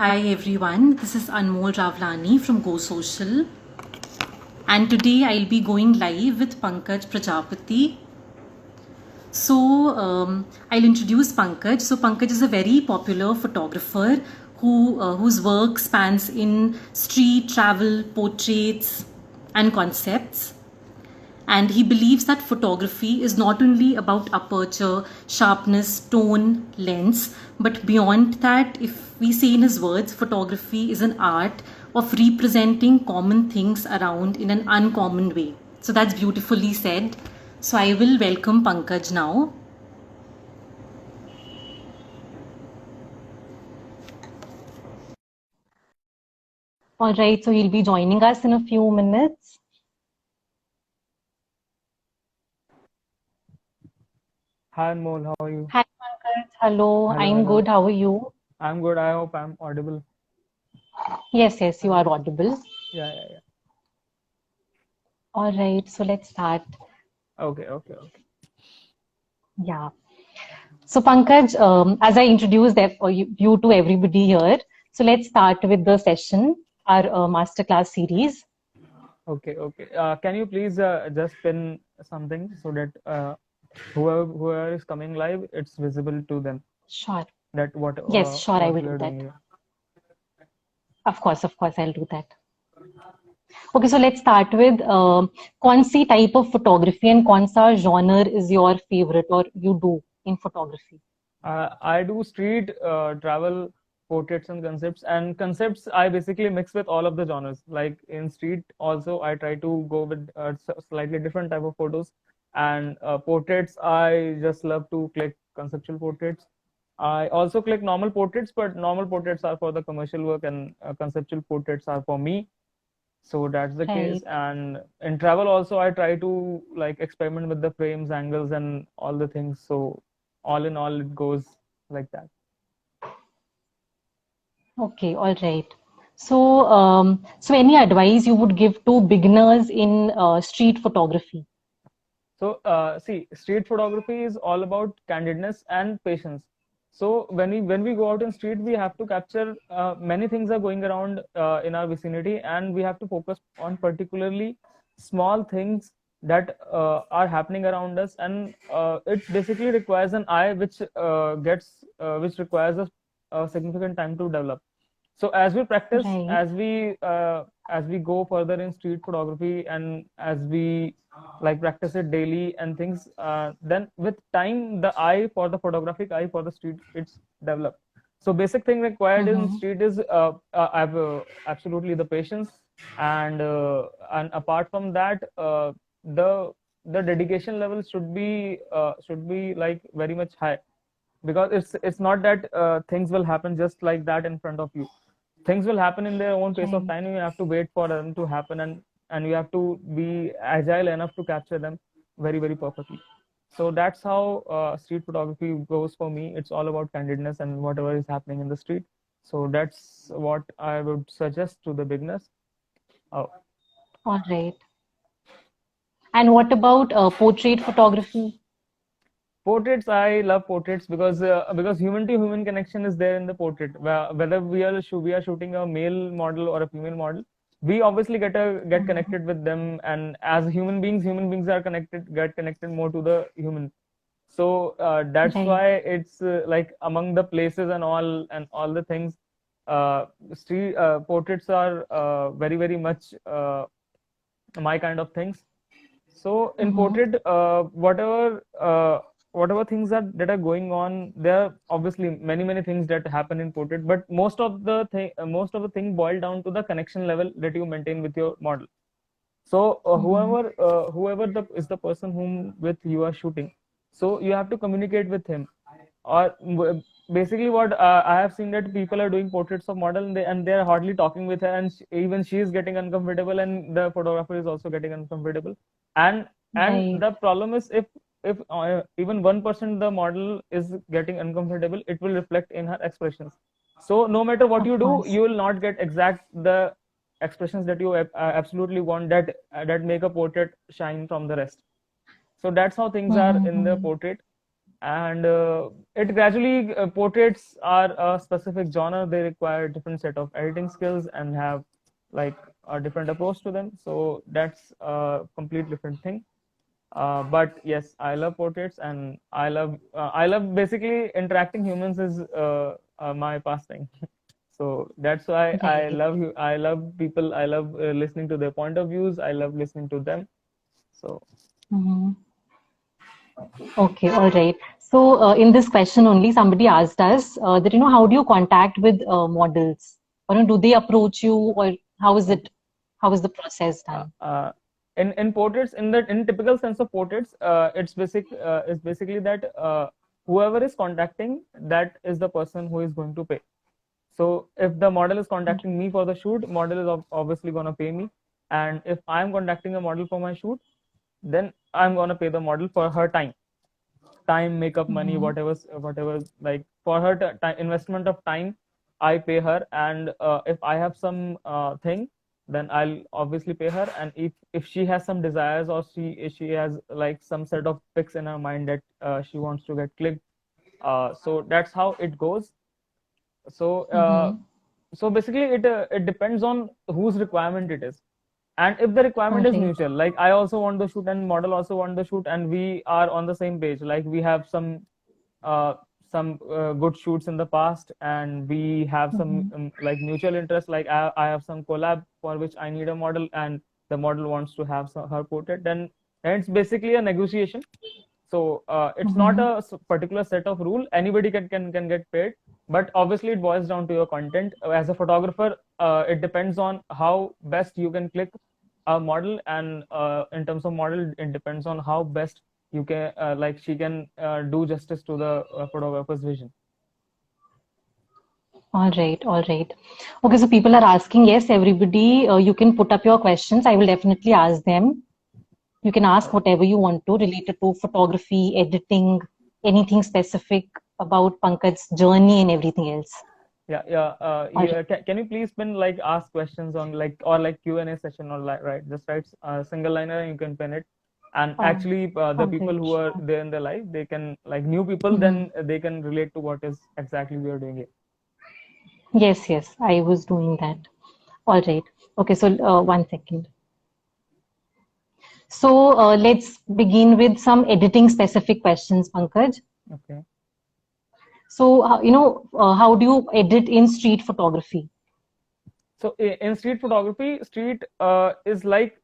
Hi everyone, this is Anmol Ravlani from Go Social, and today I'll be going live with Pankaj Prajapati. I'll introduce Pankaj. So Pankaj is a very popular photographer whose work spans in street travel, portraits, and concepts. And he believes that photography is not only about aperture, sharpness, tone, lens, but beyond that, if we say in his words, photography is an art of representing common things around in an uncommon way. So that's beautifully said. So I will welcome Pankaj now. All right, so he'll be joining us in a few minutes. Hi Anmol, how are you? Hi Pankaj, hello, Hello, I'm good. hello. How are you? I'm good. I hope I'm audible. Yes, you are audible. Yeah. All right, so let's start. Okay. Yeah. So Pankaj, as I introduced you to everybody here, so let's start with the session, our masterclass series. Okay. Can you please just pin something so that whoever is coming live, it's visible to them Sure. that Yes, sure, I will what we do are doing that. here. Of course, I'll do that. Okay, so let's start with कौन सी type of photography and कौन सा genre is your favorite or you do in photography? I do street travel portraits and concepts I basically mix with all of the genres. Like in street also I try to go with slightly different type of photos, and portraits I just love to click conceptual portraits. I also click normal portraits, but normal portraits are for the commercial work, and conceptual portraits are for me. So that's the case. Right. And in travel also I try to like experiment with the frames, angles, and all the things. So all in all it goes like that. Okay, all right. So any advice you would give to beginners in street photography? So see, street photography is all about candidness and patience. So when we go out in street, we have to capture many things are going around in our vicinity, and we have to focus on particularly small things that are happening around us, and it basically requires an eye which requires a significant time to develop. So as we practice, Right. as we go further in street photography, and as we like practice it daily and things, then with time the eye for the photographic eye for the street it's developed. So basic thing required in Mm-hmm. street is absolutely the patience, and apart from that, the the dedication level should be like very much high, because it's not that things will happen just like that in front of you. Things will happen in their own pace of Right. time. You have to wait for them to happen, and you have to be agile enough to capture them very perfectly. So that's how street photography goes for me. It's all about candidness and whatever is happening in the street. So that's what I would suggest to the beginners. Oh, All right. And what about portrait photography? portraits, I love portraits because human to human connection is there in the portrait. Whether we are shooting a male model or a female model, we obviously get Mhm. connected with them, and as human beings are connected get connected more to the human. So that's Right. why it's like among the places and all the things, street portraits are very much my kind of things. So in Mm-hmm. portrait, whatever things that are going on, there are obviously many things that happen in portrait, but most of the thing boil down to the connection level that you maintain with your model. So Mm-hmm. whoever is the person whom with you are shooting, so you have to communicate with him. Or basically what I have seen that people are doing portraits of model, and they are hardly talking with her, and even she is getting uncomfortable, and the photographer is also getting uncomfortable. And Right. the problem is, if even 1% the model is getting uncomfortable, it will reflect in her expressions. So no matter what Of you do, course. you will not get exact the expressions that you absolutely want, that make a portrait shine from the rest. So that's how things are in the Mm-hmm. portrait. and it gradually portraits are a specific genre. They require a different set of editing skills and have like a different approach to them. So that's a complete different thing. But yes, I love portraits, and I love basically interacting humans is my pastime. So that's why I Right. love you. I love people. I love listening to their point of views. I love listening to them. So Mhm. Okay, all right. So, in this question only, somebody asked us that, how do you contact with models? Or do they approach you, or how is okay. it? How is the process Uh, done? uh, in portraits, in typical sense of portraits, it's basically that whoever is contacting, that is the person who is going to pay. So if the model is contacting me for the shoot, model is obviously gonna pay me, and if I'm contacting a model for my shoot, then I'm gonna pay the model for her time, makeup, money, Mm-hmm. whatever, like for her investment of time, I pay her. And if I have some thing, then I'll obviously pay her. And if she has some desires, or she has like some set of pics in her mind that she wants to get clicked, so that's how it goes. So Mm-hmm. so basically it depends on whose requirement it is. And if the All requirement is right. mutual, like I also want the shoot and model also want the shoot, and we are on the same page, like we have uh, some good shoots in the past, and we have some Mm-hmm. like mutual interest, like I have some collab for which I need a model, and the model wants to have her portrait, then it's basically a negotiation. So it's not Mm-hmm. a particular set of rule. Anybody can get paid, but obviously it boils down to your content. As a photographer, it depends on how best you can click a model, and in terms of model, it depends on how best you can like she can do justice to the photographer's vision. All right. All right. Okay, so people are asking, yes, everybody, you can put up your questions. I will definitely ask them. You can ask Oh, whatever you want to related to photography, editing, anything specific about Pankaj's journey and everything else. All right. yeah. Can you please pin like ask questions on like, or like Q&A session, or like, right? Just write a single liner and you can pin it. And Oh, actually, the all people right. who are Sure. there in the live, they can like new people, Mhm. then they can relate to what is exactly we are doing here. Yes, yes, I was doing that. All right. Okay, so 1 second. So let's begin with some editing specific questions, Pankaj. Okay. So, how do you edit in street photography? So in street photography, street is like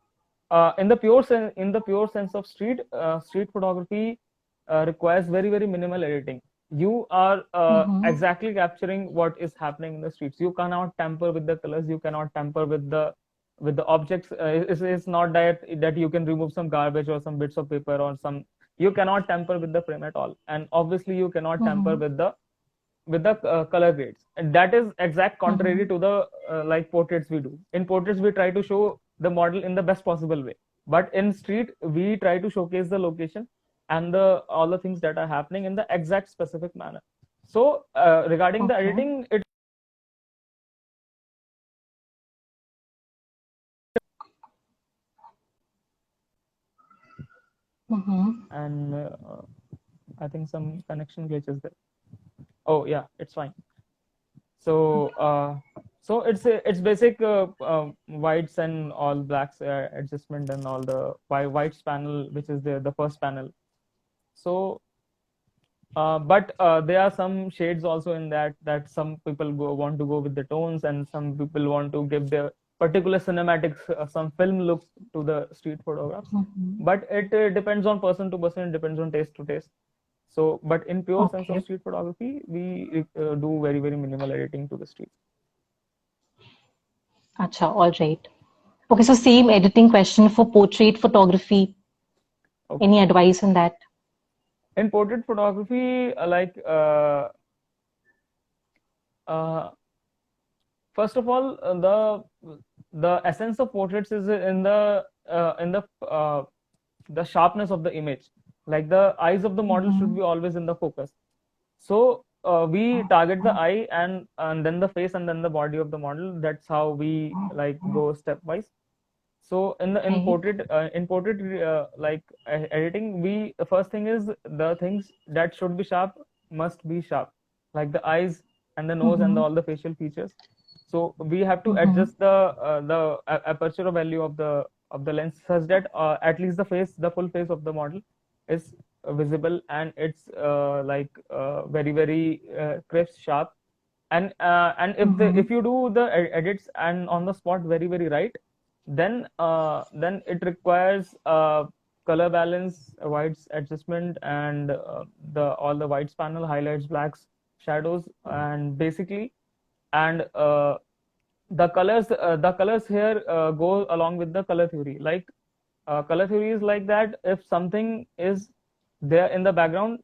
in the pure sense of street photography requires very minimal editing. You are Mm-hmm. exactly capturing what is happening in the streets. You cannot tamper with the colors. You cannot tamper with the objects. It's not that you can remove some garbage or some bits of paper or some. You cannot tamper with the frame at all, and obviously you cannot tamper Mm-hmm. with the color grades, and that is exact contrary Mm-hmm. to the like portraits we do. In portraits we try to show the model in the best possible way, but in street we try to showcase the location and the all the things that are happening in the exact specific manner. So regarding the Okay. editing, it Mm-hmm. and I think some connection glitches there. Oh yeah, it's fine. So it's basic whites and all blacks adjustment and all the whites panel, which is the first panel. So but there are some shades also in that some people want to go with the tones, and some people want to give their particular cinematics some film look to the street photographs. Mm-hmm. But it depends on person to person. It depends on taste to taste. So, but in pure sense of Okay. street photography, we do very minimal editing to the street. Acha, all right. Okay, so same editing question for portrait photography. Okay. Any advice on that? In portrait photography, uh, first of all, the essence of portraits is in the sharpness of the image. Like the eyes of the model should Mm-hmm. be always in the focus. So we target the eye, and then the face, and then the body of the model. That's how we like go stepwise. So in the Right. in portrait editing, the first thing is the things that should be sharp must be sharp, like the eyes and the nose and Mm-hmm. all the facial features. So we have to Mm-hmm. adjust the aperture value of the lens such that at least the full face of the model is visible, and it's very crisp, sharp. And Mm-hmm. if you do the edits and on the spot very right, then it requires color balance, whites adjustment, and the all the whites panel, highlights, blacks, shadows, and basically, and the colors here go along with the color theory. Like color theory is like that: if something is there in the background,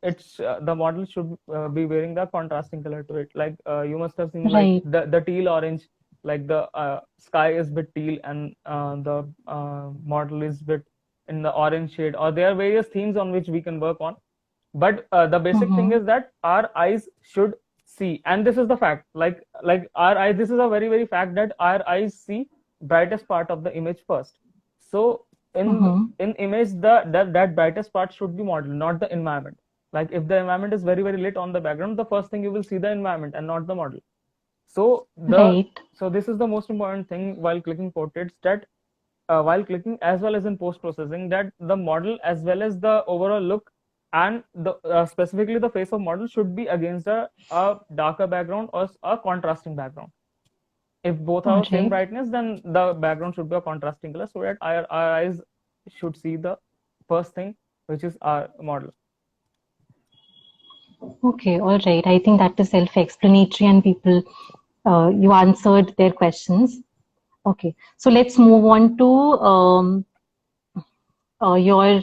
it's the model should be wearing the contrasting color to it. Like you must have seen, like Right. the teal orange, like the sky is bit teal, and the model is bit in the orange shade, or there are various themes on which we can work on. But the basic thing Mm-hmm. is that our eyes should see, and this is the fact. Like our eyes, this is a very fact that our eyes see brightest part of the image first. So in Mm-hmm. in image, that brightest part should be model, not the environment. Like if the environment is very lit on the background, the first thing you will see the environment and not the model. So the Right. so this is the most important thing while clicking portraits, that while clicking as well as in post processing, that the model as well as the overall look and the specifically the face of model should be against a darker background or a contrasting background. If both All are same right. brightness, then the background should be a contrasting color, so that our eyes should see the first thing, which is our model. Okay. All right. I think that is self-explanatory, and people, you answered their questions. Okay. So let's move on to your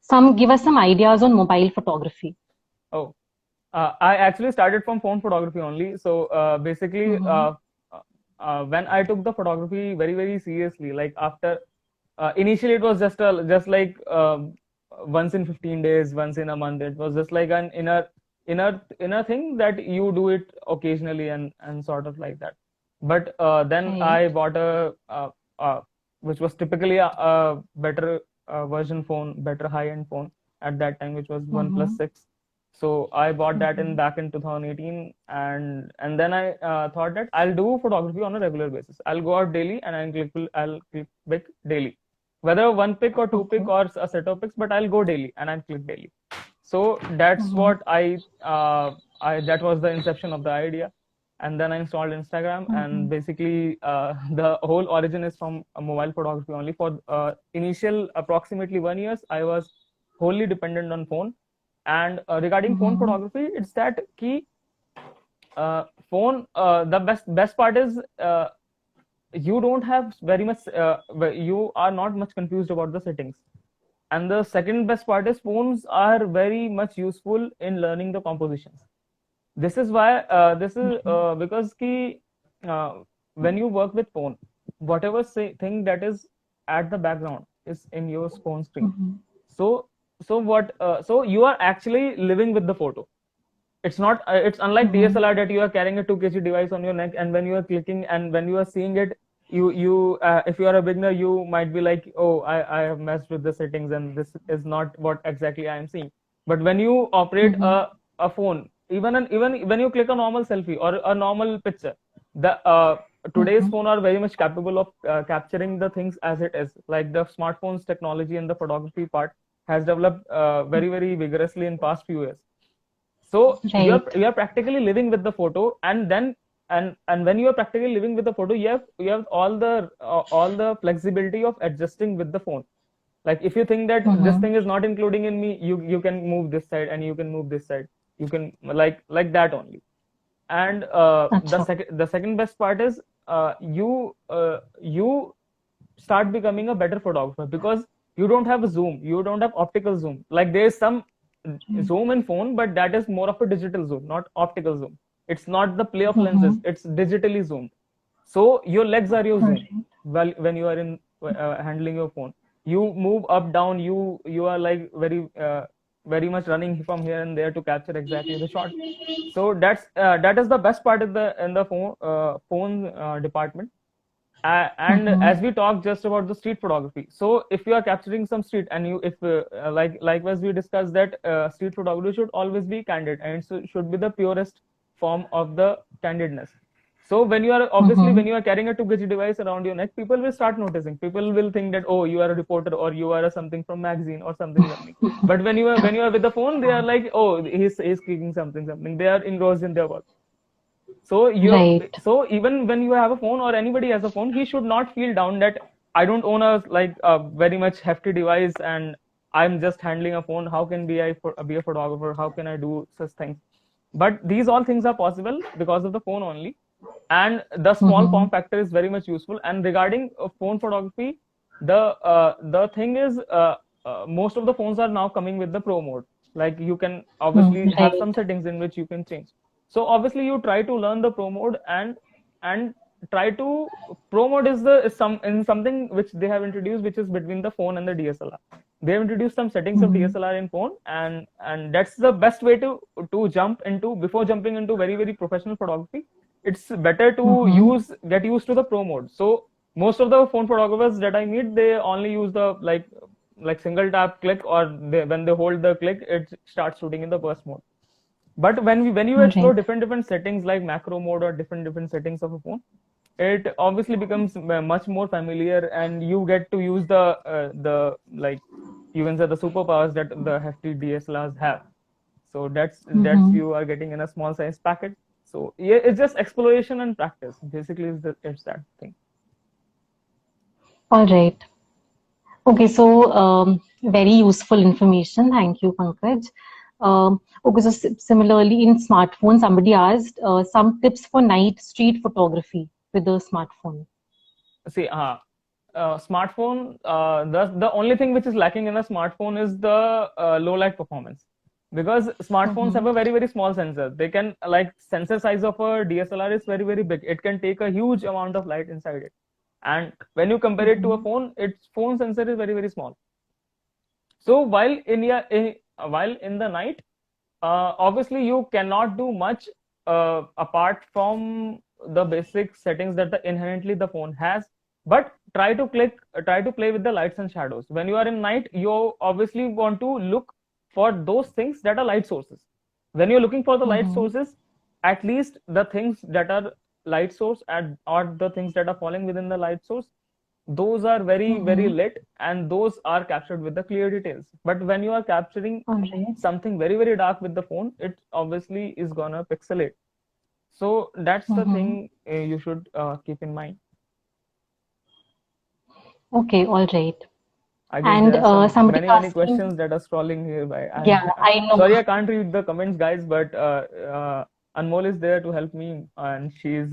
some. Give us some ideas on mobile photography. Oh, I actually started from phone photography only. So basically, Mm-hmm. when I took the photography very seriously, like after initially it was just like once in 15 days, once in a month. It was just like an inner thing that you do it occasionally, and sort of like that. But then Right. I bought uh, which was typically a better version phone, better high-end phone at that time, which was Mm-hmm. OnePlus 6. So I bought that in Mm-hmm. back in 2018, and then I thought that I'll do photography on a regular basis. I'll go out daily, and I'll click pic daily, whether one pic or two pic Okay. or a set of pics, but I'll go daily and I'll click daily. So that's Mm-hmm. what I that was the inception of the idea. And then I installed Instagram, and Mm-hmm. basically the whole origin is from mobile photography only. For initial approximately 1 years, I was wholly dependent on phone. And regarding phone Mm-hmm. photography, it's that key phone. The best part is you don't have very much. You are not much confused about the settings. And the second best part is phones are very much useful in learning the compositions. This is why this is Mm-hmm. because ki, uh, when you work with phone, whatever thing that is at the background is in your phone screen. Mm-hmm. So you are actually living with the photo. It's not it's unlike Mm-hmm. DSLR that you are carrying a 2 kg device on your neck, and when you are clicking and when you are seeing it, you if you are a beginner, you might be like, oh, I have messed with the settings and this is not what exactly I am seeing. But when you operate Mm-hmm. a phone, even when you click a normal selfie or a normal picture, the today's Mm-hmm. phone are very much capable of capturing the things as it is. Like the smartphones technology and the photography part has developed very vigorously in past few years. So Right. you're practically living with the photo, and then and when you are practically living with the photo, you have all the flexibility of adjusting with the phone. Like if you think that this Mm-hmm. thing is not including in me, you can move this side and you can move this side. You can like that only. And Acha. the second best part is you start becoming a better photographer, because you don't have a zoom, you don't have optical zoom. Like there is some zoom in phone, but that is more of a digital zoom, not optical zoom. It's not the play of Mm-hmm. lenses, it's digitally zoomed. So your legs are your All zoom. right. Well, when you are in handling your phone, you move up down, you are like very much running from here and there to capture exactly the shot. So that is the best part of the in the phone department. And as we talked just about the street photography, so if you are capturing some street, and you if likewise we discussed that street photography should always be candid, and so should be the purest form of the candidness. So when you are obviously when you are carrying a 2 kg device around your neck, people will start noticing. People will think that, oh, you are a reporter, or you are a something from magazine, or something. But when you are with the phone, they are like, oh, he's clicking something. They are engrossed in their work. So Right. so even when you have a phone, or anybody has a phone, he should not feel down that I don't own a very much hefty device, and I'm just handling a phone. How can be a photographer? How can I do such things? But these all things are possible because of the phone only, and the small form factor is very much useful. And regarding phone photography, the thing is, most of the phones are now coming with the pro mode. Like, you can obviously have Right. some settings in which you can change. So obviously you try to learn the pro mode, and try to pro mode is something which they have introduced, which is between the phone and the DSLR. They have introduced some settings of DSLR in phone, and that's the best way to jump into. Before jumping into very, very professional photography, it's better to get used to the pro mode. So most of the phone photographers that I meet, they only use the like single tap click, or when they hold the click, it starts shooting in the burst mode. But when you explore Right. different settings like macro mode, or different settings of a phone, it obviously becomes much more familiar, and you get to use the like, you can say, the superpowers that the hefty DSLRs have. So that's you are getting in a small size packet. So yeah, it's just exploration and practice. Basically, it's that thing. All right. Okay, so very useful information. Thank you, Pankaj. Okay, so similarly, in smartphone, somebody asked some tips for night street photography with a smartphone. See, smartphone. The only thing which is lacking in a smartphone is the low light performance, because smartphones have a very, very small sensor. They can, like, sensor size of a DSLR is very, very big. It can take a huge amount of light inside it, and when you compare it to a phone, its phone sensor is very, very small. So while in the night, obviously you cannot do much apart from the basic settings that inherently the phone has. But try to play with the lights and shadows. When you are in night, you obviously want to look for those things that are light sources. When you're looking for the light sources, at least the things that are light source, or the things that are falling within the light source, those are very, very lit, and those are captured with the clear details. But when you are capturing All right. something very, very dark with the phone, it obviously is gonna pixelate. So that's the thing you should keep in mind. Okay, all right. I guess And there are some somebody many asking, questions that are scrolling here by. yeah, I know. Sorry, I can't read the comments, guys, but Anmol is there to help me, and she's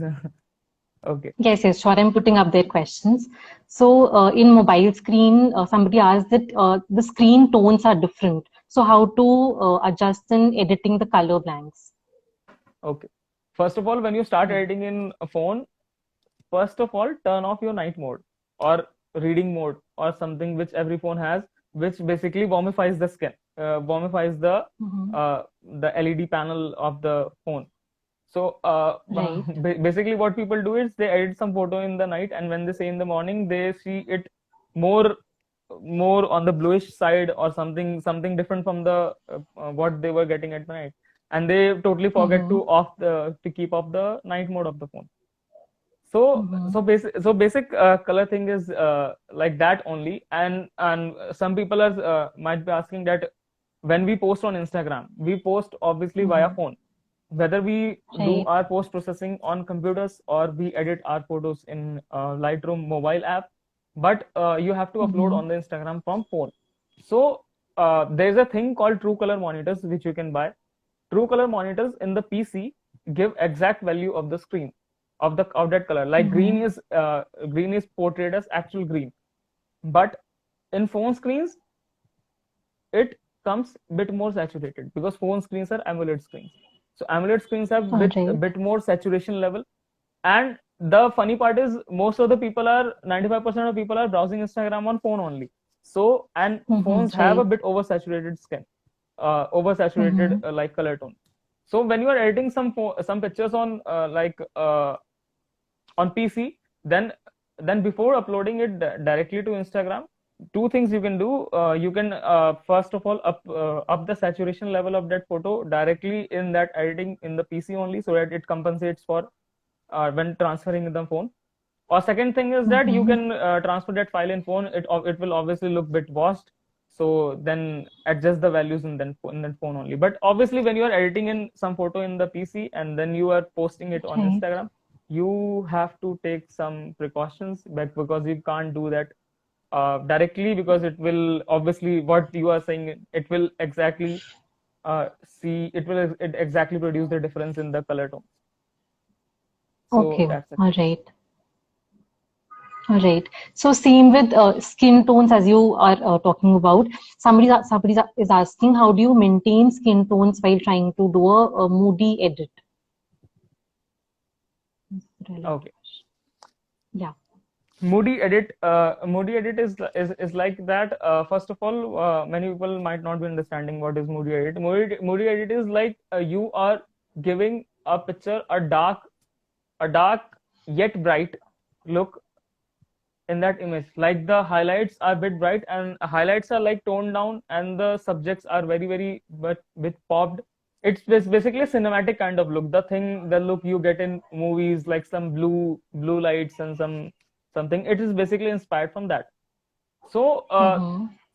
okay. Yes, yes, sure. I'm putting up their questions. So, in mobile screen, somebody asked that the screen tones are different. So, how to adjust in editing the color blanks? Okay. First of all, when you start editing in a phone, first of all, turn off your night mode, or reading mode, or something which every phone has, which basically warmifies the skin, warmifies the LED panel of the phone. So Right. basically what people do is they edit some photo in the night, and when they say in the morning, they see it more on the bluish side, or something different from the what they were getting at night, and they totally forget to keep off the night mode of the phone. So basic color thing is like that only. And some people are might be asking that when we post on Instagram, we post obviously via phone, whether we do Right. our post processing on computers, or we edit our photos in Lightroom mobile app. But you have to upload on the Instagram from phone. So there's a thing called True Color monitors which you can buy. True Color monitors in the PC give exact value of the screen of that color. Like green is portrayed as actual green, but in phone screens it comes a bit more saturated, because phone screens are AMOLED screens. So AMOLED screens have All a right. bit more saturation level. And the funny part is, most of the people are 95% of people are browsing Instagram on phone only. So, and phones have a Right. bit oversaturated skin, oversaturated like color tone. So when you are editing some pictures on PC, then then before uploading it directly to Instagram, two things you can do. You can first of all up the saturation level of that photo directly in that editing in the PC only, so that it compensates for when transferring in the phone. Or second thing is that you can transfer that file in phone. It will obviously look bit washed, so then adjust the values in that phone only. But obviously, when you are editing in some photo in the PC and then you are posting it on Okay. Instagram, you have to take some precautions because you can't do that directly, because it will obviously, what you are saying, it will exactly it exactly produce the difference in the color tone. So Okay. that's it. All right. All right. So same with skin tones, as you are talking about. Somebody is asking, how do you maintain skin tones while trying to do a moody edit? Okay. Yeah. Moody edit is like that. First of all, many people might not be understanding what is moody edit. Moody edit is like you are giving a picture a dark yet bright look in that image. Like the highlights are a bit bright and highlights are like toned down, and the subjects are very but bit popped. It's basically a cinematic kind of look. The look you get in movies, like some blue lights and something. It is basically inspired from that. So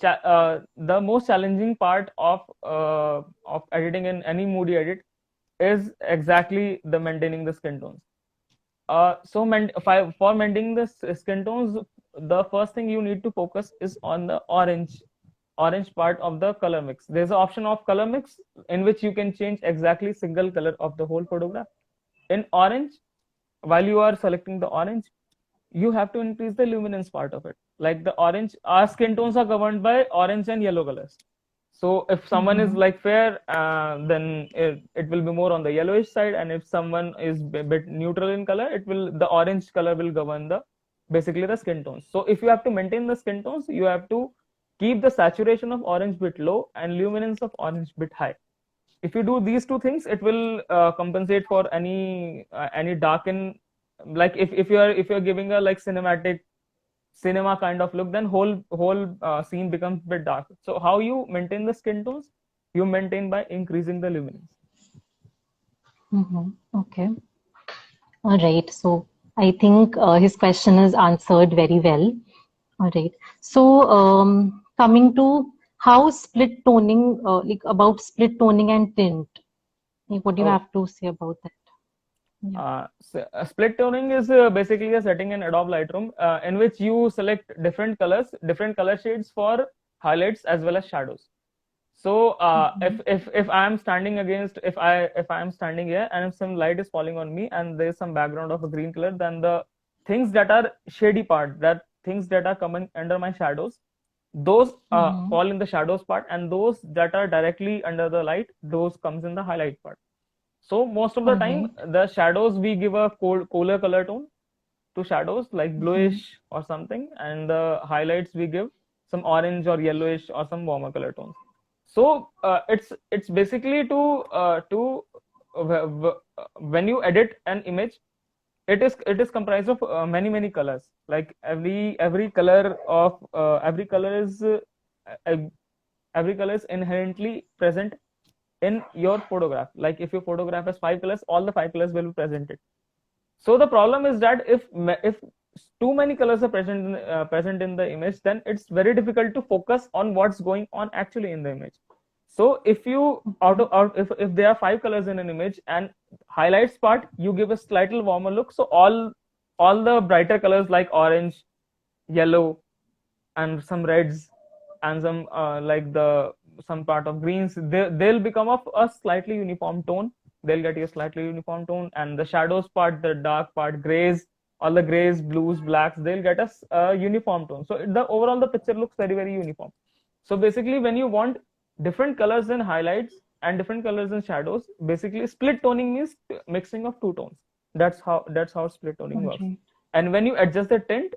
the most challenging part of editing in any moody edit is exactly the maintaining the skin tones. For maintaining the skin tones, the first thing you need to focus is on the orange part of the color mix. There's an option of color mix in which you can change exactly single color of the whole photograph. In orange, while you are selecting the orange, you have to increase the luminance part of it. Like the orange, our skin tones are governed by orange and yellow colors. So if someone is like fair, then it will be more on the yellowish side, and if someone is a bit neutral in color, the orange color will govern basically the skin tones. So if you have to maintain the skin tones, you have to keep the saturation of orange bit low and luminance of orange bit high. If you do these two things, it will compensate for any darken. Like if you're giving a like cinema kind of look, then whole scene becomes a bit dark. So how you maintain the skin tones? You maintain by increasing the luminance. Okay. All right. So I think his question is answered very well. All right. So coming to how split toning, like about split toning and tint, like what do you have to say about that? Split toning is basically a setting in Adobe Lightroom in which you select different color shades for highlights as well as shadows. So if I am standing if I am standing here and if some light is falling on me and there is some background of a green color, then the things that are shady part, that things that are coming under my shadows, those fall in the shadows part, and those that are directly under the light, those comes in the highlight part. So most of the time, the shadows, we give a cooler color tone to shadows, like bluish or something, and the highlights we give some orange or yellowish or some warmer color tones. So it's basically when you edit an image, it is comprised of many colors. Like every color is inherently present in your photograph. Like if your photograph has 5 colors, all the 5 colors will be presented. So the problem is that if too many colors are present in the image, then it's very difficult to focus on what's going on actually in the image. So if you if there are 5 colors in an image and highlights part, you give a slightly warmer look. So all the brighter colors like orange, yellow, and some reds, and some some part of greens, they'll become of a slightly uniform tone. They'll get you a slightly uniform tone, and the shadows part, the dark part, grays, all the grays, blues, blacks, they'll get us a uniform tone. So the picture looks very uniform. So basically, when you want different colors in highlights and different colors in shadows, basically split toning means mixing of two tones. That's how split toning works. And when you adjust the tint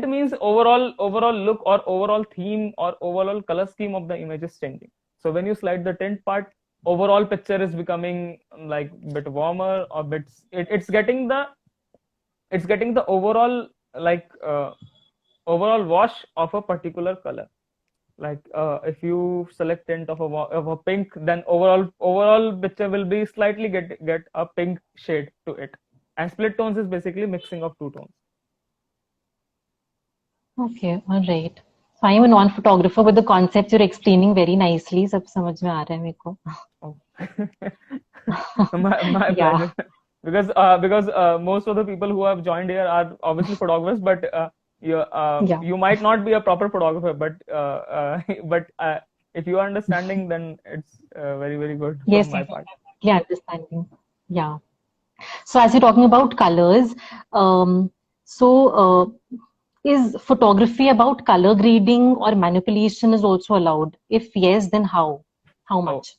means overall look or overall theme or overall color scheme of the image is changing. So when you slide the tint part, overall picture is becoming like bit warmer or it's getting the overall overall wash of a particular color. Like if you select tint of a pink, then overall picture will be slightly get a pink shade to it. And split tones is basically mixing of two tones. Okay, all right. So I am a non-photographer, but the concept you're explaining very nicely. सब समझ में आ रहा है मेरे को. Oh. my Yeah. pleasure. Because most of the people who have joined here are obviously photographers, but Yeah. you might not be a proper photographer, but if you are understanding, then it's very, very good Yes, from my yes, part. yeah, understanding. Yeah. So as you're talking about colors, is photography about color grading or manipulation is also allowed? If yes, then how? How Oh, much?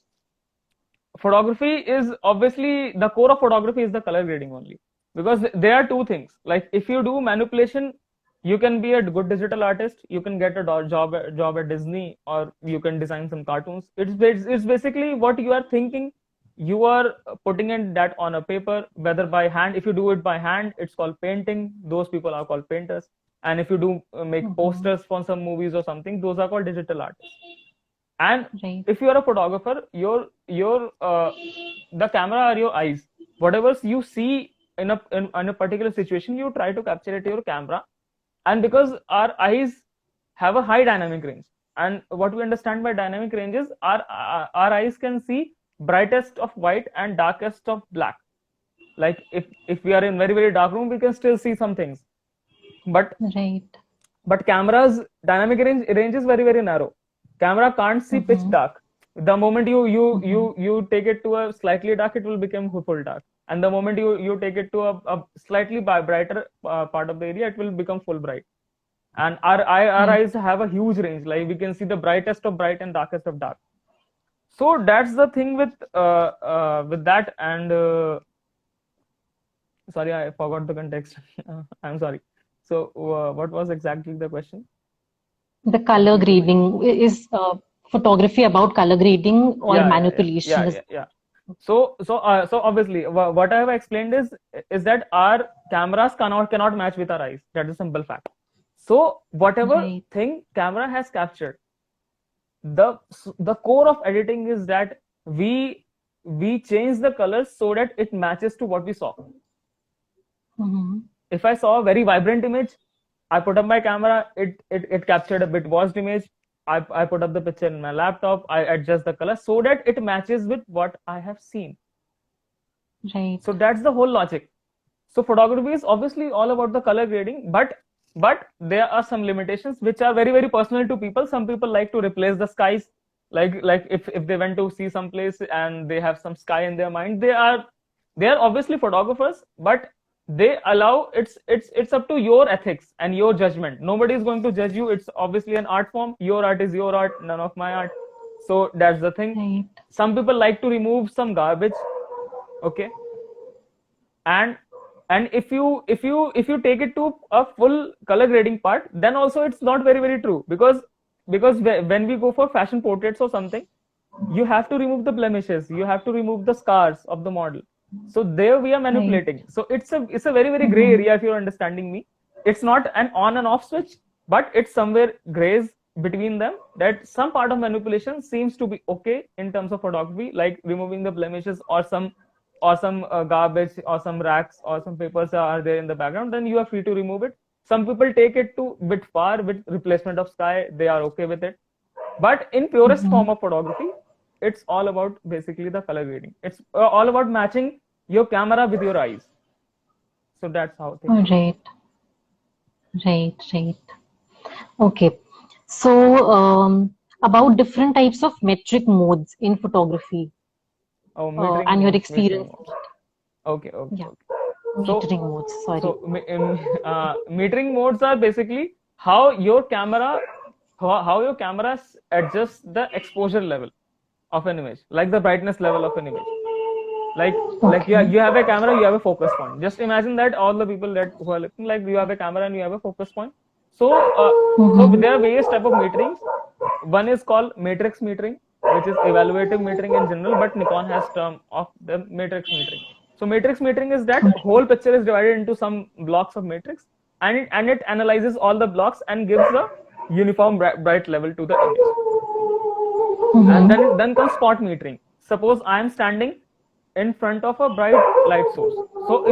photography is obviously the core of photography is the color grading only, because there are two things. Like if you do manipulation, you can be a good digital artist, you can get a job at Disney, or you can design some cartoons. It's basically what you are thinking, you are putting in that on a paper, whether by hand. If you do it by hand, it's called painting. Those people are called painters. And if you do make Mhm. posters for some movies or something, those are called digital artists. And Right. if you are a photographer, the camera are your eyes. Whatever you see in a particular situation, you try to capture it to your camera. And because our eyes have a high dynamic range, and what we understand by dynamic range is our eyes can see brightest of white and darkest of black. Like if we are in very, very dark room, we can still see some things. But Right. camera's dynamic range is very, very narrow. Camera can't see pitch Mhm. dark. The moment Mhm. you take it to a slightly dark, it will become full dark. And the moment you take it to a slightly brighter part of the area, it will become full bright. And our Right. eyes have a huge range. Like we can see the brightest of bright and darkest of dark. So that's the thing with that. And sorry, I forgot the context. I'm sorry. So what was exactly the question? The Can you color please repeat? grading is photography about color grading or Yeah, manipulation is. So obviously what I have explained is that our cameras cannot match with our eyes. That is a simple fact. So whatever Right. thing camera has captured, the core of editing is that we change the colors so that it matches to what we saw. Mhm. If I saw a very vibrant image, I put up my camera, it captured a bit washed image. I put up the picture in my laptop, I adjust the color so that it matches with what I have seen. Right. So that's the whole logic. So photography is obviously all about the color grading, but there are some limitations which are very, very personal to people. Some people like to replace the skies. Like if they went to see some place and they have some sky in their mind, they are obviously photographers, but they allow it's up to your ethics and your judgment. Nobody is going to judge you. It's obviously an art form. Your art is your art, none of my art. So that's the thing. Right. Some people like to remove some garbage, okay, and if you take it to a full color grading part, then also it's not very, very true, because when we go for fashion portraits or something, you have to remove the blemishes, you have to remove the scars of the model. So there we are manipulating. Right. So it's a very, very gray area, if you're understanding me. It's not an on and off switch, but it's somewhere grays between them, that some part of manipulation seems to be okay in terms of photography, like removing the blemishes or some garbage or some racks or some papers are there in the background, then you are free to remove it. Some people take it to bit far with replacement of sky, they are okay with it. But in purest Mhm. form of photography, it's all about basically the color grading. It's all about matching your camera with your eyes. So that's how things All work. right. Right. Okay. So, about different types of metric modes in photography, Oh, metering and your modes, metering experience. modes. Okay. Yeah, So metering modes. Sorry. metering modes are basically how your camera adjusts the exposure level of an image, like the brightness level of an image. Like Okay. you have a camera, you have a focus point. Just imagine that all the people that who are looking, like you have a camera and you have a focus point. So Mhm. there are various type of meterings. One is called matrix metering, which is evaluative metering in general, but Nikon has term of the matrix metering. So matrix metering is that whole picture is divided into some blocks of matrix, and it analyzes all the blocks and gives a uniform bright level to the image. And then comes spot metering. Suppose I am standing in front of a bright light source. So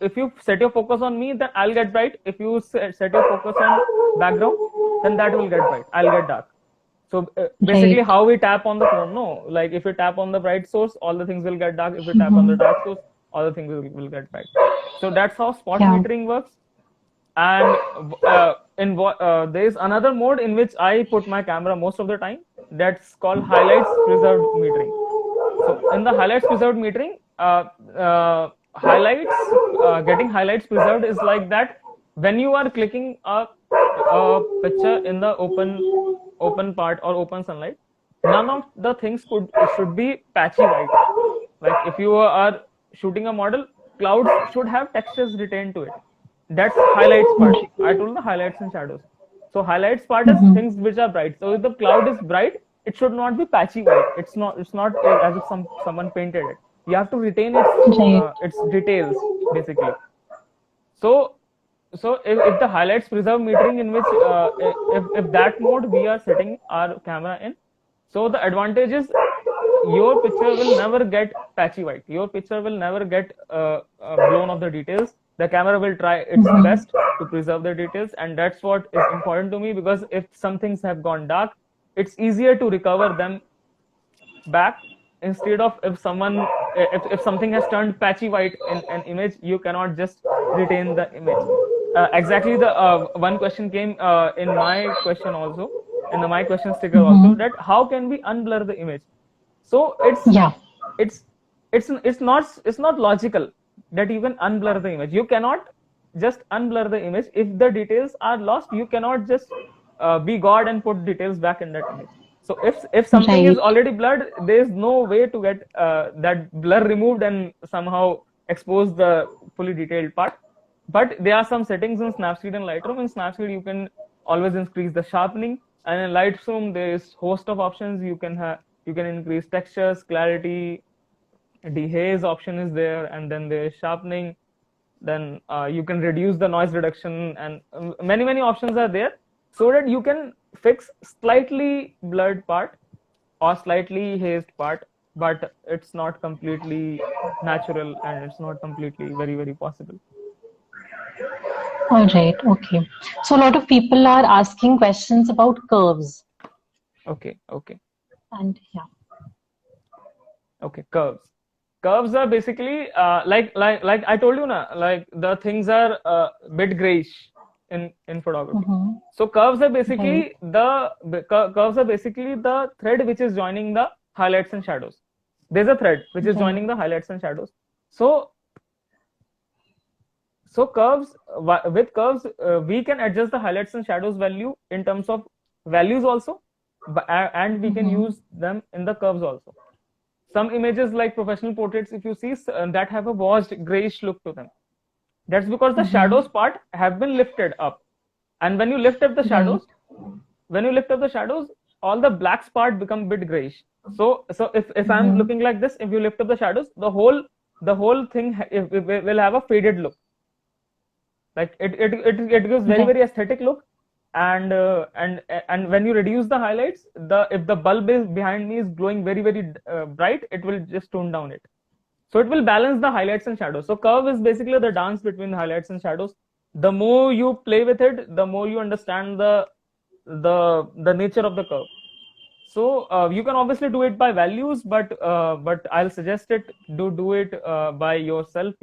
if you set your focus on me, then I'll get bright. If you set your focus on background, then that will get bright. I'll get dark. So basically, how we tap on the phone, no, like if you tap on the bright source, all the things will get dark. If you tap on the dark source, all the things will get bright. So that's how spot metering works. And there is another mode in which I put my camera most of the time. That's called highlights preserved metering. So in the highlights preserved metering, getting highlights preserved is like that. When you are clicking a picture in the open part or open sunlight, none of the things should be patchy white. Like if you are shooting a model, clouds should have textures retained to it. That's highlights part. I told the highlights and shadows. So highlights part is things which are bright. So if the cloud is bright, it should not be patchy white. It's not as if someone painted it. You have to retain its details basically. So if the highlights preserve metering, in which if that mode we are setting our camera in, so the advantage is your picture will never get patchy white. Your picture will never get blown off the details. The camera will try its best to preserve the details, and that's what is important to me, because if some things have gone dark, it's easier to recover them back, instead of if something has turned patchy white in an image, you cannot just retain the image. Exactly, the one question came in my question also, in my question sticker also, that how can we unblur the image? So it's not logical that you can unblur the image. You cannot just unblur the image. If the details are lost, you cannot just be God and put details back in that image. So if something is already blurred, there is no way to get that blur removed and somehow expose the fully detailed part. But there are some settings in Snapseed and Lightroom. In Snapseed, you can always increase the sharpening, and in Lightroom, there is host of options. You can increase textures, clarity, dehaze option is there, and then there is sharpening. Then you can reduce the noise reduction, and many options are there, so that you can fix slightly blurred part or slightly hazed part, but it's not completely natural and it's not completely very possible. All right. Okay. So a lot of people are asking questions about curves. Okay. And Okay, curves. Curves are basically like I told you na, like the things are a bit grayish in photography. So curves are basically the thread which is joining the highlights and shadows. There's a thread which is joining the highlights and shadows. So curves, with curves, we can adjust the highlights and shadows value in terms of values also, and we can use them in the curves also. Some images like professional portraits, if you see, that have a washed grayish look to them. That's because the shadows part have been lifted up. And when you lift up the shadows, all the blacks part become a bit grayish. So if I'm looking like this, if you lift up the shadows, the whole thing will have a faded look. Like it gives very aesthetic look, and when you reduce the highlights, if the bulb is behind me is glowing very bright, it will just tone down it. So it will balance the highlights and shadows. So curve is basically the dance between the highlights and shadows. The more you play with it, the more you understand the nature of the curve. So you can obviously do it by values, but I'll suggest it do it by yourself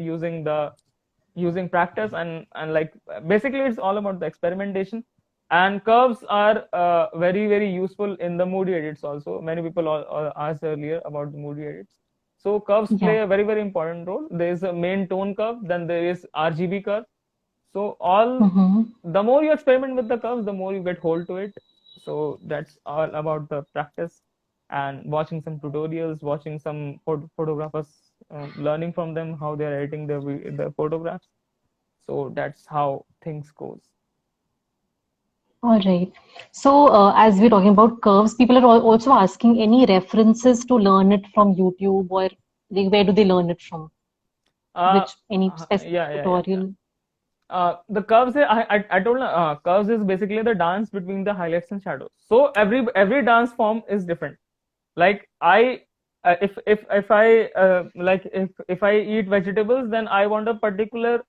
using practice, and like basically it's all about the experimentation. And curves are very useful in the moody edits also. Many people asked earlier about the moody edits. So curves play a very important role. There is a main tone curve, then there is RGB curve. So the more you experiment with the curves, the more you get hold to it. So that's all about the practice and watching some tutorials, watching some photographers, learning from them how they're editing their photographs. So that's how things goes. all right. So as we're talking about curves, people are also asking any references to learn it from YouTube, or where do they learn it from? Any specific tutorial? The curves, I told curves is basically the dance between the highlights and shadows. So every dance form is different. Like if I if I eat vegetables, then I want a particular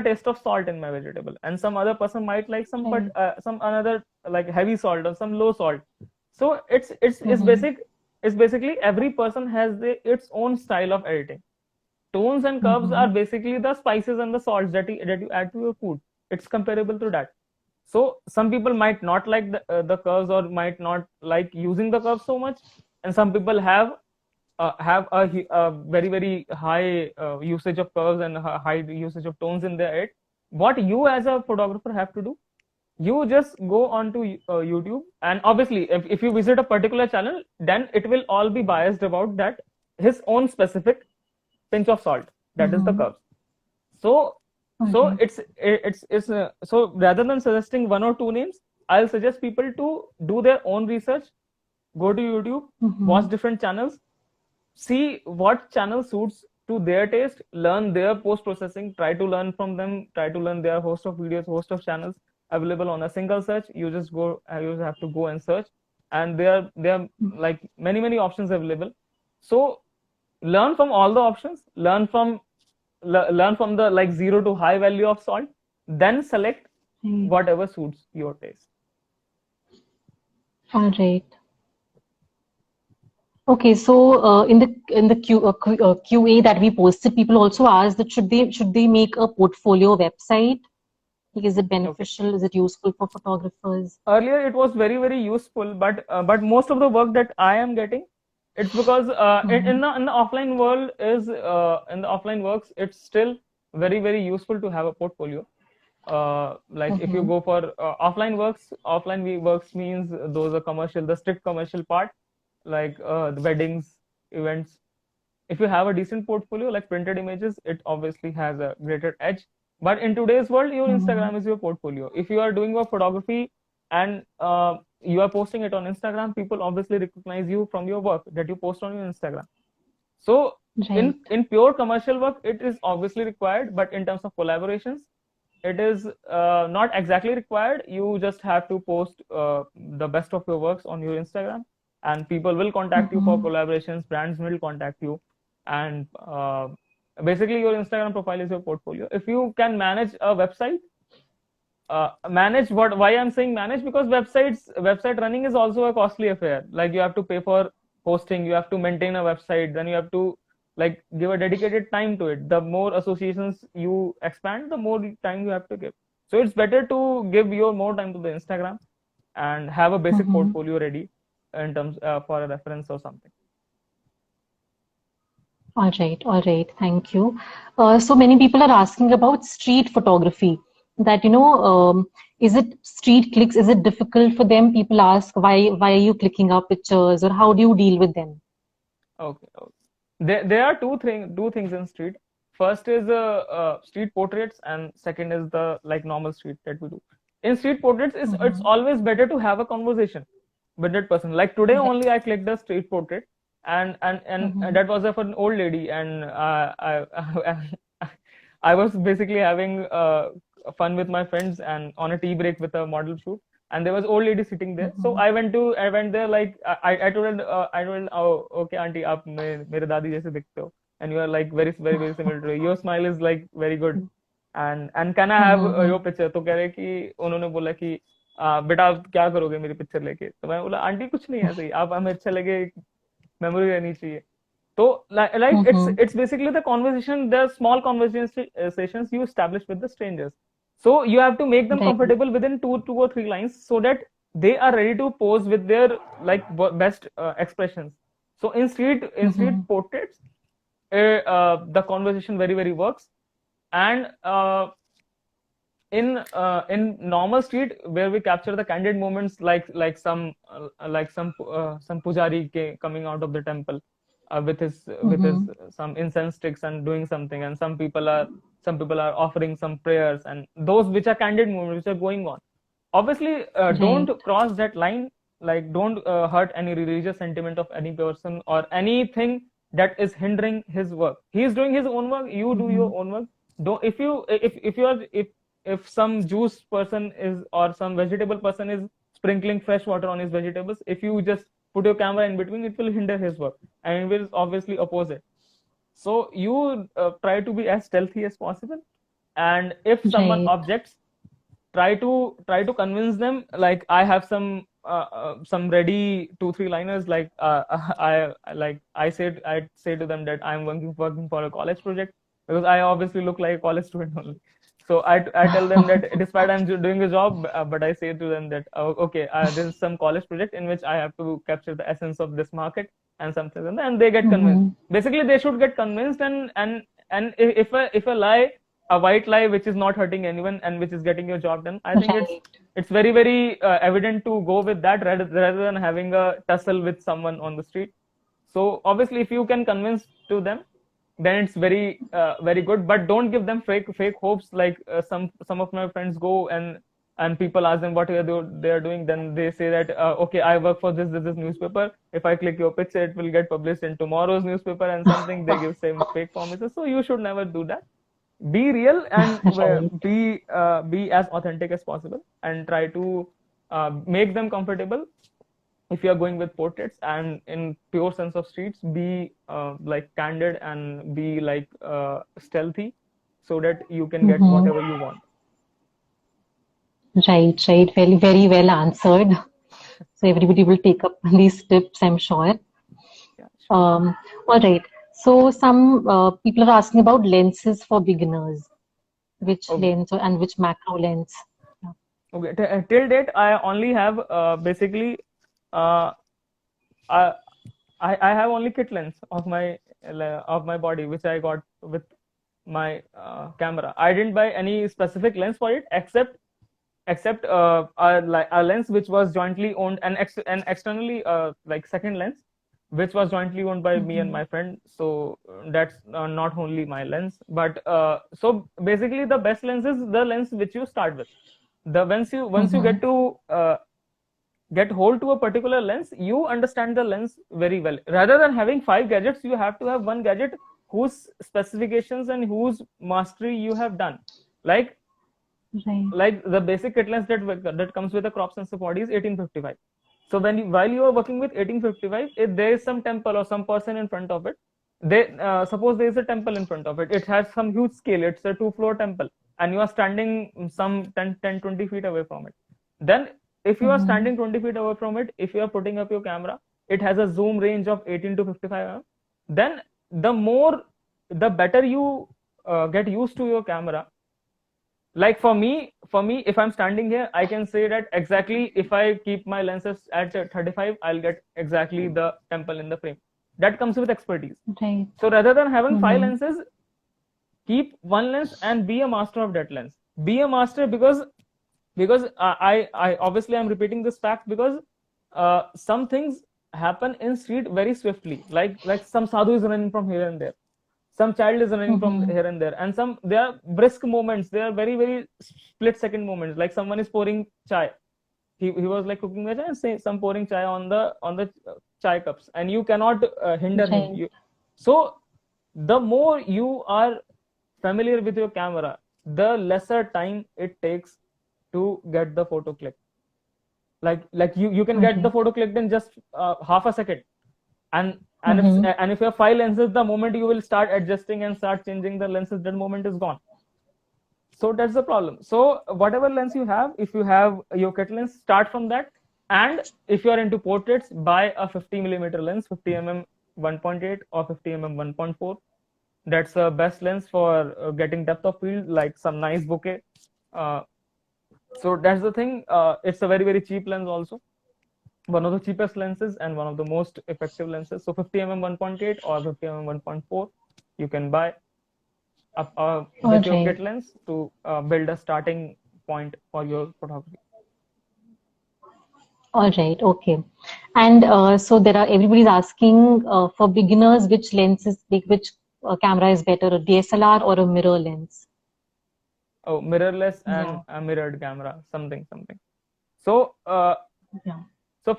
taste of salt in my vegetable, and some other person might like Right. some another like heavy salt or some low salt. So Mm-hmm. it's basically every person has its own style of editing. Tones and curves Mm-hmm. are basically the spices and the salts that you add to your food. It's comparable to that. So some people might not like the curves or might not like using the curves so much, and some people have a very very high usage of curves and high usage of tones in their edit. What you as a photographer have to do, you just go onto YouTube, and obviously if you visit a particular channel, then it will all be biased about that his own specific pinch of salt, that is the Mm-hmm. curves. So All so right. it's so rather than suggesting one or two names, I'll suggest people to do their own research, go to YouTube, Mm-hmm. watch different channels, see what channel suits to their taste, learn their post processing, try to learn from them, try to learn their host of videos, host of channels available on a single search. You just go, you just have to go and search, and there are like many options available. So learn from all the options, learn from the like zero to high value of salt, then select Right. whatever suits your taste. All right. Okay, so in the QA that we posted, people also asked that should they make a portfolio website? Like, is it Okay. beneficial? Is it useful for photographers? Earlier it was very useful, but most of the work that I am getting, it's because Mm-hmm. in the offline world is in the offline works, it's still very useful to have a portfolio. Like if you Mm-hmm. go for offline works means those are commercial, the strict commercial part, like the weddings, events. If you have a decent portfolio like printed images, it obviously has a greater edge. But in today's world, your Mm-hmm. Instagram is your portfolio. If you are doing your photography and you are posting it on Instagram, people obviously recognize you from your work that you post on your Instagram. So Right. in pure commercial work, it is obviously required, but in terms of collaborations, it is not exactly required. You just have to post the best of your works on your Instagram, and people will contact you for Mm-hmm. collaborations. Brands will contact you, and basically your Instagram profile is your portfolio. If you can manage a website, manage what why I'm saying manage, because website running is also a costly affair. Like you have to pay for hosting, you have to maintain a website, then you have to like give a dedicated time to it. The more associations you expand, the more time you have to give. So it's better to give your more time to the Instagram and have a basic Mm-hmm. portfolio ready in terms for a reference or something. All right, all right. Thank you. So many people are asking about street photography. That is it street clicks? Is it difficult for them? People ask why are you clicking up pictures, or how do you deal with them? Okay. There are two things in street. First is street portraits, and second is the like normal street that we do. In street portraits, it's Mm-hmm. always better to have a conversation with that person. Like today Right. only, I clicked a street portrait, and Mm-hmm. that was of an old lady, and I was basically having fun with my friends and on a tea break with a model shoot, and there was old lady sitting there. So Mm-hmm. I went there, like I told oh okay auntie aap mere dadi jaise dikhte ho, and you are like very similar to her. Your smile is like very good, and can I have Mm-hmm. your picture? तो कह रहे कि उन्होंने बोला कि बेटा आप क्या करोगे मेरी पिक्चर लेके? तो मैं बोला आंटी कुछ नहीं है, सही आप हमें अच्छा लगे, मेमोरी रहनी चाहिए. So like Mm-hmm. it's basically the conversation, the small conversations you establish with the strangers. So you have to make them Right. comfortable within two or three lines, so that they are ready to pose with their like best expressions. So in street Mm-hmm. portraits, the conversation very works, and in normal street where we capture the candid moments, some pujari coming out of the temple with his Mm-hmm. some incense sticks and doing something, and some people are offering some prayers, and those which are candid moments which are going on. Obviously Right. don't cross that line. Like don't hurt any religious sentiment of any person or anything that is hindering his work. He is doing his own work, you do Mm-hmm. your own work. Don't if you are if if some juice person is or some vegetable person is sprinkling fresh water on his vegetables, if you just put your camera in between, it will hinder his work and it will obviously oppose it. So you try to be as stealthy as possible, and if someone Right. objects, try to convince them. Like I have some ready 2-3 liners. Like I say to them that I'm working for a college project, because I obviously look like a college student only. So I tell them that despite I'm doing a job, but I say to them that okay, this is some college project in which I have to capture the essence of this market and something, and they get convinced. Mm-hmm. Basically, they should get convinced, and if a lie, a white lie which is not hurting anyone and which is getting your job done, I think Right. it's very very evident to go with that rather than having a tussle with someone on the street. So obviously, if you can convince to them, then it's very good. But don't give them fake hopes. Like some of my friends go and people ask them what they are doing. Then they say that okay, I work for this newspaper. If I click your picture, it will get published in tomorrow's newspaper and something. They give same fake promises. So you should never do that. Be real and Right. be as authentic as possible, and try to make them comfortable. If you are going with portraits, and in pure sense of streets, be like candid and be like stealthy, so that you can get Mm-hmm. whatever you want. Right, right. Very, very well answered. So everybody will take up these tips, I'm sure. Yeah, sure. All right. So some people are asking about lenses for beginners. Which Okay. lens and which macro lens? Yeah. Okay. Till date, I only have basically uh, I I have only kit lens of my body, which I got with my camera. I didn't buy any specific lens for it, except a lens which was jointly owned, and externally like second lens, which was jointly owned by me and Mm-hmm. my friend. So that's not only my lens, but so basically the best lens is the lens which you start with. The once you Mm-hmm. get hold to a particular lens, you understand the lens very well. Rather than having 5 gadgets, you have to have one gadget whose specifications and whose mastery you have done. like Right. like the basic kit lens that comes with a crop sensor body is 1855. So while you are working with 1855, if there is some temple or some person in front of it, they suppose there is a temple in front of it. It has some huge scale. It's a 2-floor temple, and you are standing some 20 feet away from it. Then if you are Mm-hmm. standing 20 feet away from it, if you are putting up your camera, it has a zoom range of 18 to 55 mm. Then the better you get used to your camera. Like for me, if I'm standing here, I can say that exactly if I keep my lenses at 35, I'll get exactly the temple in the frame. That comes with expertise. Right. So rather than having 5 Mm-hmm. lenses, keep one lens and be a master of that lens. Be a master, because I obviously I'm repeating this fact because some things happen in street very swiftly. Like some sadhu is running from here and there, some child is running from Mm-hmm. here and there, and some there are brisk moments, there are very very split second moments. Like someone is pouring chai, he was like cooking the chai and say some pouring chai on the chai cups, and you cannot hinder him. Right. So the more you are familiar with your camera, the lesser time it takes to get the photo clicked. Like you can get the Okay. photo clicked in just half a second, and Mm-hmm. if you have 5 lenses, the moment you will start adjusting and start changing the lenses, that moment is gone. So that's the problem. So whatever lens you have, if you have your kit lens, start from that. And if you are into portraits, buy a 50 mm lens, 50 mm 1.8 or 50 mm 1.4. That's the best lens for getting depth of field, like some nice bokeh. uh, so that's the thing. It's a very very cheap lens also, one of the cheapest lenses and one of the most effective lenses. So 50 mm 1.8 or 50 mm 1.4, you can buy All with your right. kit lens to build a starting point for your photography. All right. Okay. And so there are everybody's asking for beginners which lenses, like which camera is better, a DSLR or a mirror lens? Oh, mirrorless and Yeah. a mirrored camera, something. So Yeah. so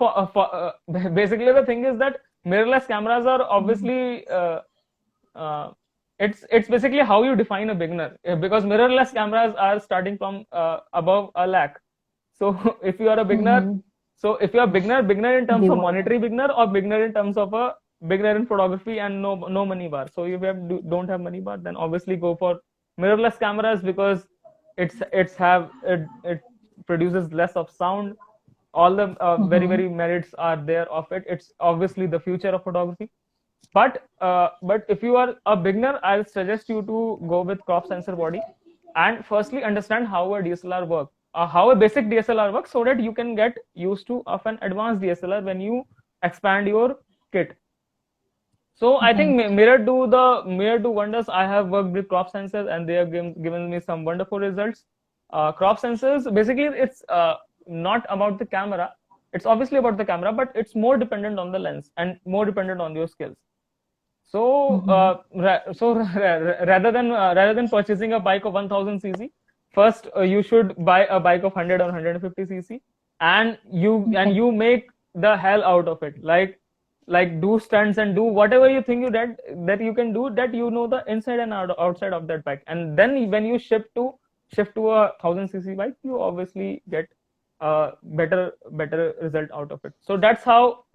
basically the thing is that mirrorless cameras are obviously it's basically how you define a beginner, because mirrorless cameras are starting from above a lakh. So if you are a beginner, so if you are beginner in terms of monetary beginner, or beginner in terms of a beginner in photography and no money bar. So if you don't have money bar, then obviously go for mirrorless cameras, because it produces less of sound. All the very merits are there of it. It's obviously the future of photography. But if you are a beginner, I'll suggest you to go with crop sensor body, and firstly understand how a DSLR works, how a basic DSLR works, so that you can get used to of an advanced DSLR when you expand your kit. So I think Mirror do wonders. I have worked with crop sensors, and they have given me some wonderful results. Crop sensors, basically, it's not about the camera. It's obviously about the camera, but it's more dependent on the lens and more dependent on your skills. So, rather than purchasing a bike of 1000 cc, first you should buy a bike of 100 or 150 cc, and you make the hell out of it. Like do stunts and do whatever you think that you can do, that you know the inside and outside of that bike. And then when you shift to a 1000 cc bike, you obviously get a better result out of it. So that's how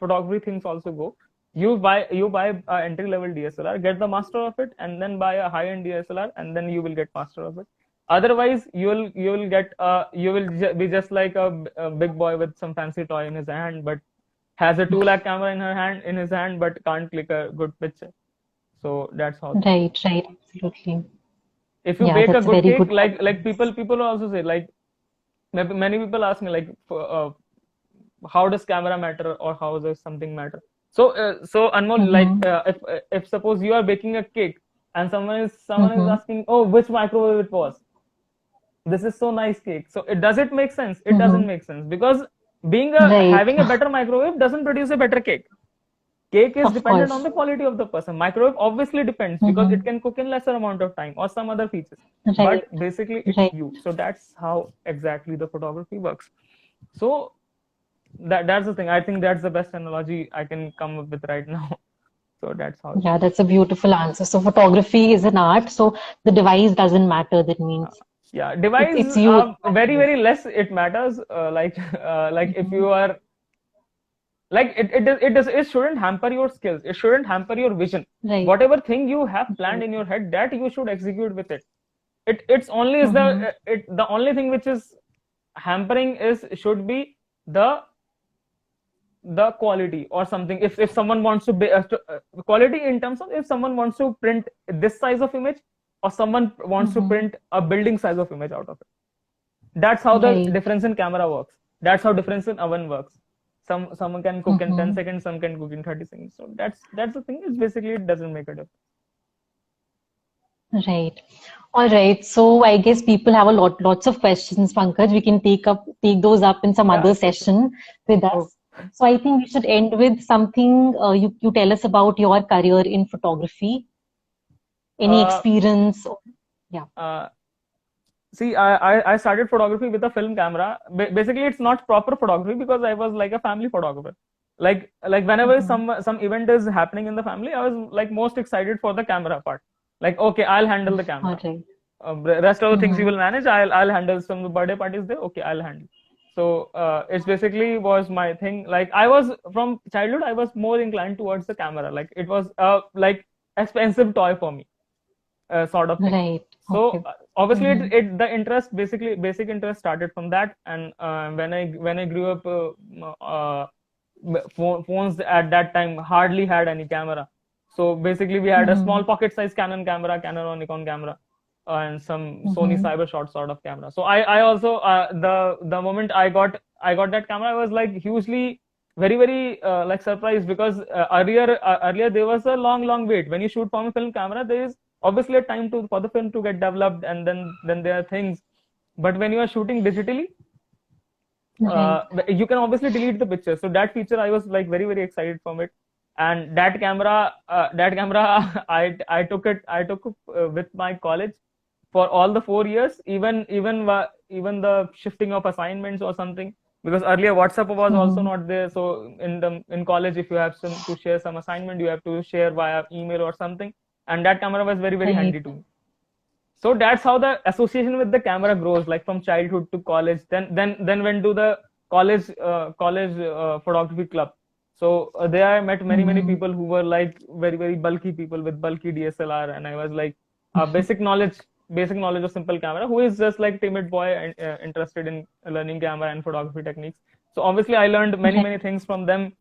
photography things also go. You buy a entry level DSLR, get the master of it, and then buy a high end DSLR, and then you will get master of it. Otherwise, you will be just like a big boy with some fancy toy in his hand, but has a 2 lakh camera in his hand, but can't click a good picture. So that's how. Right, absolutely. If you bake a good cake, like people also say, like many people ask me, like, how does camera matter, or how does something matter? So Anmol, like if suppose you are baking a cake and someone is asking, oh, which microwave it was? This is so nice cake. So does it make sense? It doesn't make sense, because having a better microwave doesn't produce a better cake. Cake is dependent on the quality of the person. Microwave obviously depends, because it can cook in lesser amount of time or some other features. But basically it's you. So that's how exactly the photography works. So that's the thing. I think that's the best analogy I can come up with right now. So that's how. Yeah, that's a beautiful answer. So photography is an art. So the device doesn't matter. That means. Yeah, device it's you. Very less it matters. Like if you are, like it shouldn't hamper your skills. It shouldn't hamper your vision. Right. Whatever thing you have planned in your head, that you should execute with it. It's only is the only thing which is hampering should be the quality or something. If someone wants to be quality in terms of, if someone wants to print this size of image, or someone wants to print a building size of image out of it. That's how the difference in camera works. That's how difference in oven works. Someone can cook in 10 seconds, some can cook in 30 seconds. So that's the thing. It's basically, it doesn't make a difference. Right. All right. So I guess people have lots of questions, Pankaj. We can take those up in some other session with us. So I think we should end with something. You tell us about your career in photography. Any experience? Yeah. See, I started photography with a film camera. Basically, it's not proper photography, because I was like a family photographer. Like whenever some event is happening in the family, I was like most excited for the camera part. Like, okay, I'll handle the camera. Rest of the things you will manage. I'll handle some birthday parties there. Okay, I'll handle. So it's basically was my thing. Like, I was from childhood, I was more inclined towards the camera. Like, it was like expensive toy for me. Sort of thing. Right. So obviously the interest, basic interest started from that. And when I grew up, phones at that time hardly had any camera. So basically we had a small pocket size Canon or Nikon camera, and some Sony Cybershot sort of camera. So I also the moment I got that camera, I was like hugely very like surprised, because earlier there was a long wait. When you shoot from a film camera, there is obviously a time for the film to get developed, and then there are things. But when you are shooting digitally, you can obviously delete the picture. So that feature, I was like very excited from it. And that camera I took with my college for all the 4 years, even the shifting of assignments or something, because earlier WhatsApp was also not there. So in college, if you have to share some assignment, you have to share via email or something. and that camera was very, very Right. handy to me. So that's how the association with the camera grows, like from childhood to college. Then went to the college photography club. So there I met many Mhm. people who were like very, very bulky people with bulky DSLR, and I was like basic knowledge of simple camera, who is just like timid boy and interested in learning camera and photography techniques. So obviously I learned Right. many things from them.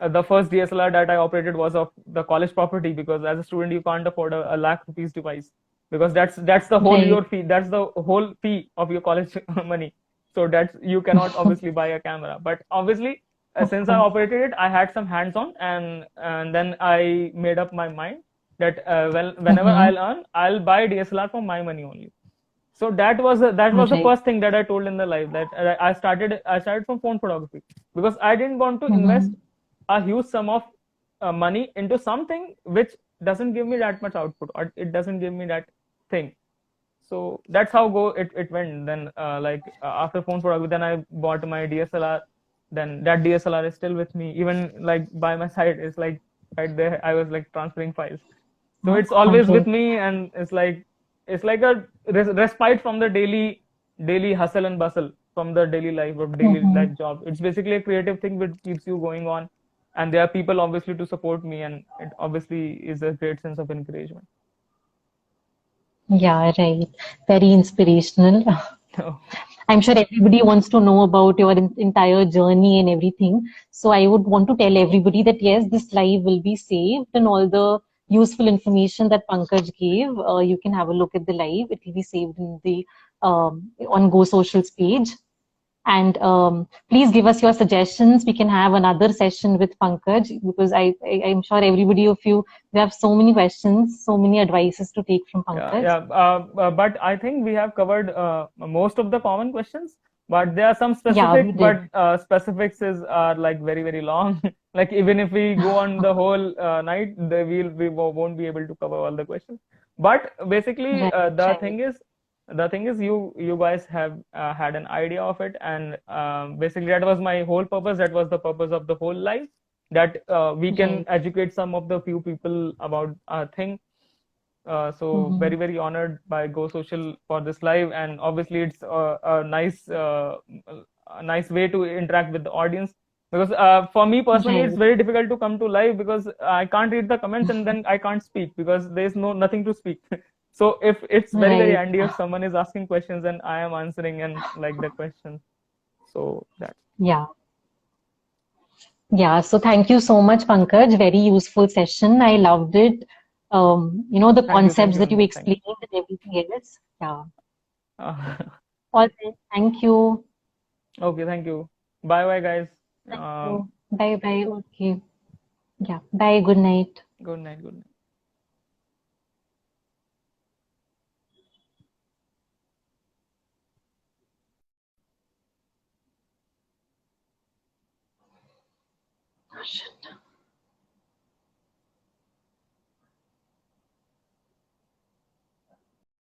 The first DSLR that I operated was of the college property, because as a student you can't afford a lakh rupees device, because that's the whole Right. your fee, that's the whole fee of your college money. So that's, you cannot obviously buy a camera. But obviously, Of since I course. operated it, I had some hands on, and then I made up my mind that whenever Mhm. I'll earn, I'll buy DSLR for my money only. So that was the Right. first thing that I told in the life, that I started from phone photography, because I didn't want to invest Mhm. a huge sum of money into something which doesn't give me that much output, or it doesn't give me that thing. So that's how it went. Then after phone photography, then I bought my DSLR. Then that DSLR is still with me, even like by my side. It's like right there. I was like transferring files. So it's always with Okay. me, and it's like a respite from the daily hustle and bustle, from the daily life or daily Mhm. life job. It's basically a creative thing which keeps you going on, and there are people obviously to support me, and it obviously is a great sense of encouragement. Yeah, right. Very inspirational. So, I'm sure everybody wants to know about your entire journey and everything. So I would want to tell everybody that yes, this live will be saved, and all the useful information that Pankaj gave, you can have a look at the live. It will be saved in the on Go Socials page. And please give us your suggestions. We can have another session with Pankaj, because I'm sure everybody of you have so many questions, so many advices to take from yeah, Pankaj. yeah. But I think we have covered most of the common questions. But there are some Yeah, specific, we but did. specifics are like very, very long. Like even if we go on the whole night, we won't be able to cover all the questions. But basically, Right, right. the thing is, you guys have had an idea of it, and basically that was my whole purpose. That was the purpose of the whole life. That we can Right. educate some of the few people about a thing. So Mm-hmm. very, very honored by Go Social for this live, and obviously it's a nice way to interact with the audience, because for me personally it's Right. very difficult to come to live, because I can't read the comments and then I can't speak because there's nothing to speak. So if it's very, very Right. handy if someone is asking questions and I am answering and like the questions. So that. Yeah. Yeah. So thank you so much, Pankaj. Very useful session. I loved it. The Thank concepts you, that you Anmol. Thank explained and everything else. Yeah. you. All right. Thank you. Okay, thank you. Bye, bye, guys. Thank you. Bye bye. Okay. Yeah. Bye. Good night. Good night. Good night. Oh, shit.